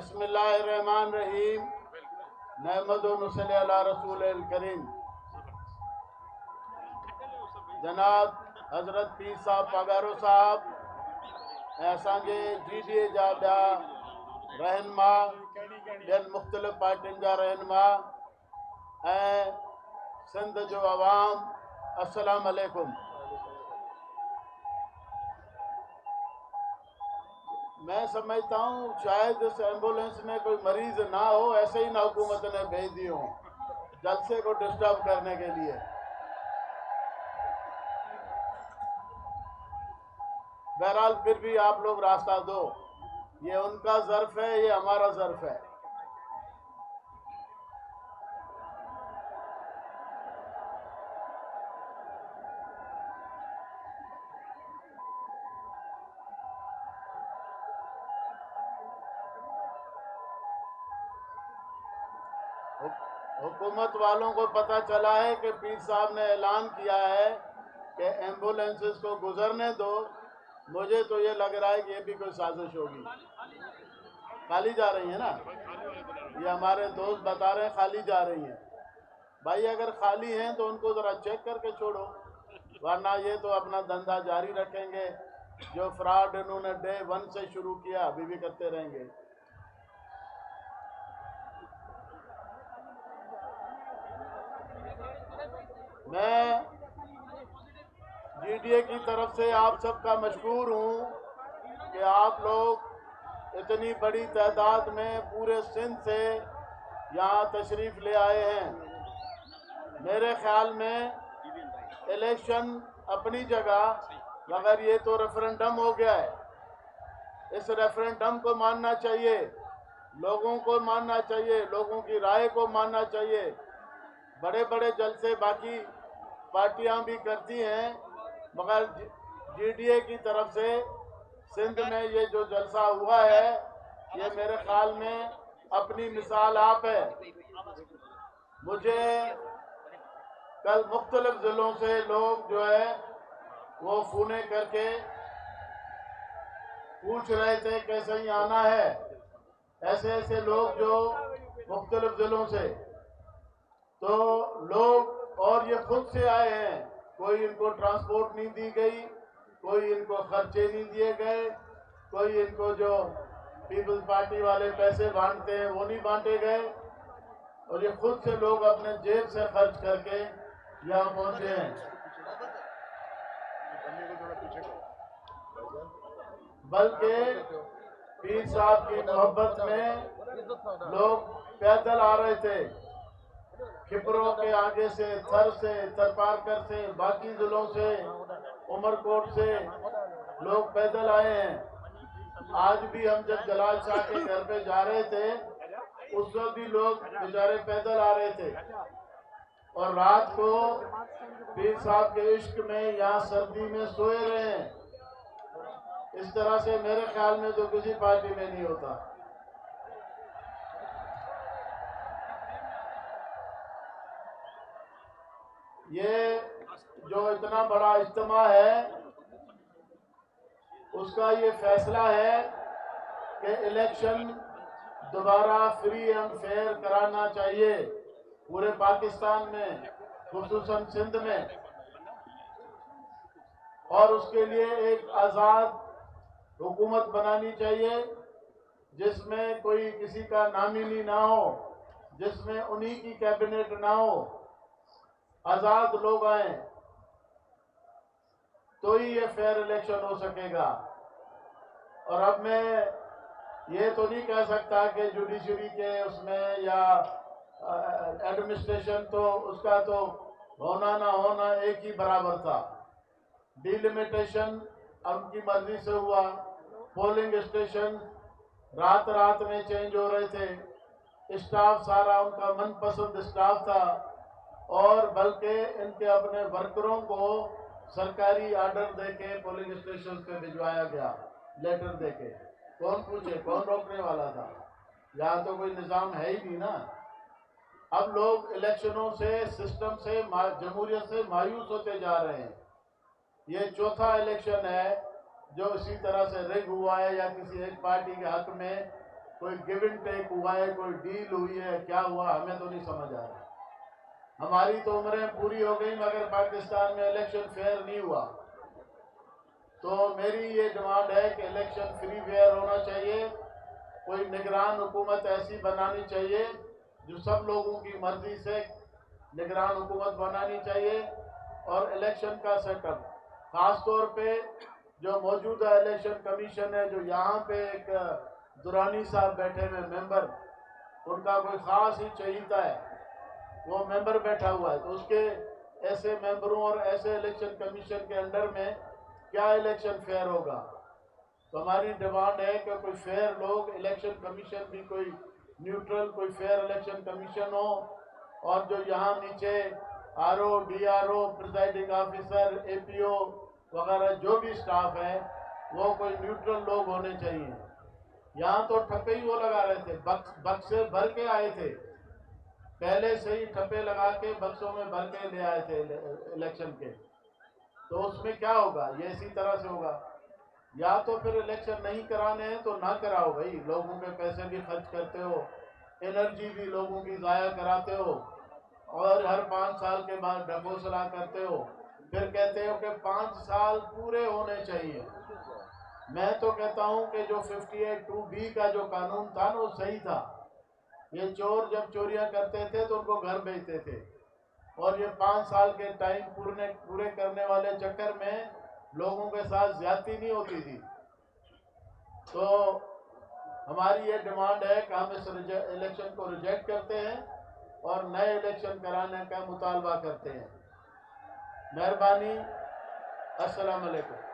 बिस्मिल्लाहिर्रहमानिर्रहीम। नहमदु व नसल्ली अला रसूलिल करीम। जनाब हजरत पीर साहब पगारो साहब असांजे GDA जा ॿिया रहनुमा, ॿियनि मुख़्तलिफ़ पार्टियुनि जा रहनुमा ऐं सिंध जो अवाम, अस्सलाम वालेकुम। मैं समझता हूँ शायद इस एम्बुलेंस में कोई मरीज ना हो, ऐसे ही ना हुकूमत ने भेज दी हो जलसे को डिस्टर्ब करने के लिए। बहरहाल फिर भी आप लोग रास्ता दो, ये उनका ज़र्फ है, ये हमारा ज़र्फ है। हुकूमत वालों को पता चला है कि पीर साहब ने ऐलान किया है कि एम्बुलेंसेस को गुजरने दो। मुझे तो ये लग रहा है कि ये भी कोई साजिश होगी। खाली जा रही है ना, ये हमारे दोस्त बता रहे हैं खाली जा रही हैं। भाई अगर खाली हैं तो उनको ज़रा चेक करके छोड़ो, वरना ये तो अपना धंधा जारी रखेंगे। जो फ्रॉड इन्होंने डे 1 से शुरू किया अभी भी करते रहेंगे। मैं GDA की तरफ से आप सबका मशकूर हूँ कि आप लोग इतनी बड़ी तादाद में पूरे सिंध से यहाँ तशरीफ़ ले आए हैं। मेरे ख्याल में इलेक्शन अपनी जगह, मगर ये तो रेफरेंडम हो गया है। इस रेफरेंडम को मानना चाहिए, लोगों को मानना चाहिए, लोगों की राय को मानना चाहिए। बड़े बड़े जलसे बाकी पार्टियां भी करती हैं, मगर GDA की तरफ से सिंध में ये जो जलसा हुआ है, ये मेरे ख्याल में अपनी मिसाल आप है। मुझे कल मुख्तलिफ ज़िलों से लोग जो है वो फ़ोने करके पूछ रहे थे कैसे ही आना है। ऐसे ऐसे लोग जो मुख्तलिफ ज़िलों से, तो लोग और ये खुद से आए हैं। कोई इनको ट्रांसपोर्ट नहीं दी गई, कोई इनको खर्चे नहीं दिए गए, कोई इनको जो पीपल्स पार्टी वाले पैसे बांटते हैं वो नहीं बांटे गए, और ये खुद से लोग अपने जेब से खर्च करके यहाँ पहुंचे हैं। बल्कि पीर साहब की मोहब्बत में लोग पैदल आ रहे थे, खिपरों के आगे से, थर से, थरपारकर से, बाकी जिलों से, उमरकोट से लोग पैदल आए हैं। आज भी हम जब जलाल शाह के घर पे जा रहे थे, उस वक्त भी लोग बेचारे पैदल आ रहे थे, और रात को पीर साहब के इश्क में यहाँ सर्दी में सोए रहे हैं। इस तरह से मेरे ख्याल में तो किसी पार्टी में नहीं होता। ये जो इतना बड़ा इज्तिमा है, उसका ये फैसला है कि इलेक्शन दोबारा फ्री एंड फेयर कराना चाहिए पूरे पाकिस्तान में, खुसूसन सिंध में, और उसके लिए एक आज़ाद हुकूमत बनानी चाहिए जिसमें कोई किसी का नामिनी ना हो, जिसमें उन्हीं की कैबिनेट ना हो, आज़ाद लोग आए तो ही ये फेयर इलेक्शन हो सकेगा। और अब मैं ये तो नहीं कह सकता कि जुडिशरी के उसमें या एडमिनिस्ट्रेशन, तो उसका तो होना ना होना एक ही बराबर था। डिलिमिटेशन उनकी मर्जी से हुआ, पोलिंग स्टेशन रात रात में चेंज हो रहे थे, स्टाफ सारा उनका मनपसंद स्टाफ था, और बल्कि इनके अपने वर्करों को सरकारी आर्डर देके पोलिंग स्टेशन पे भिजवाया गया, लेटर देके। कौन पूछे, कौन रोकने वाला था? यहाँ तो कोई निज़ाम है ही नहीं ना। अब लोग इलेक्शनों से, सिस्टम से, जमहूरियत से मायूस होते जा रहे हैं। ये चौथा इलेक्शन है जो इसी तरह से रिग हुआ है या किसी एक पार्टी के हक में कोई गिव एंड टेक हुआ है, कोई डील हुई है, क्या हुआ हमें तो नहीं समझ आ रहा। हमारी तो उम्रें पूरी हो गई मगर पाकिस्तान में इलेक्शन फेयर नहीं हुआ। तो मेरी ये डिमांड है कि इलेक्शन फ्री फेयर होना चाहिए। कोई निगरान हुकूमत ऐसी बनानी चाहिए जो सब लोगों की मर्जी से निगरान हुकूमत बनानी चाहिए। और इलेक्शन का सेटअप खास तौर पे जो मौजूदा इलेक्शन कमीशन है, जो यहाँ पे एक दुरानी साहब बैठे हुए मेंबर, उनका कोई ख़ास ही चहीता है, वो मेंबर बैठा हुआ है, तो उसके ऐसे मेंबरों और ऐसे इलेक्शन कमीशन के अंडर में क्या इलेक्शन फेयर होगा। तो हमारी डिमांड है कि कोई फेयर लोग, इलेक्शन कमीशन भी कोई न्यूट्रल, कोई फेयर इलेक्शन कमीशन हो। और जो यहाँ नीचे RO, DRO, presiding officer, APO वगैरह जो भी स्टाफ है वो कोई न्यूट्रल लोग होने चाहिए। यहाँ तो ठप्पे ही वो लगा रहे थे, बक्से भर के आए थे, पहले से ही ठप्पे लगा के बक्सों में भर के ले आए थे इलेक्शन के। तो उसमें क्या होगा, ये इसी तरह से होगा। या तो फिर इलेक्शन नहीं कराने हैं तो ना कराओ भाई, लोगों के पैसे भी खर्च करते हो, एनर्जी भी लोगों की ज़ाया कराते हो, और हर 5 साल के बाद ढकोसला करते हो, फिर कहते हो कि 5 साल पूरे होने चाहिए। मैं तो कहता हूं कि जो 58(2)B का जो कानून था ना वो सही था। ये चोर जब चोरियां करते थे तो उनको घर भेजते थे, और ये 5 साल के टाइम पूरे करने वाले चक्कर में लोगों के साथ ज्यादती नहीं होती थी। तो हमारी ये डिमांड है कि हम इस इलेक्शन को रिजेक्ट करते हैं और नए इलेक्शन कराने का मुतालबा करते हैं। मेहरबानी। अस्सलाम वालेकुम।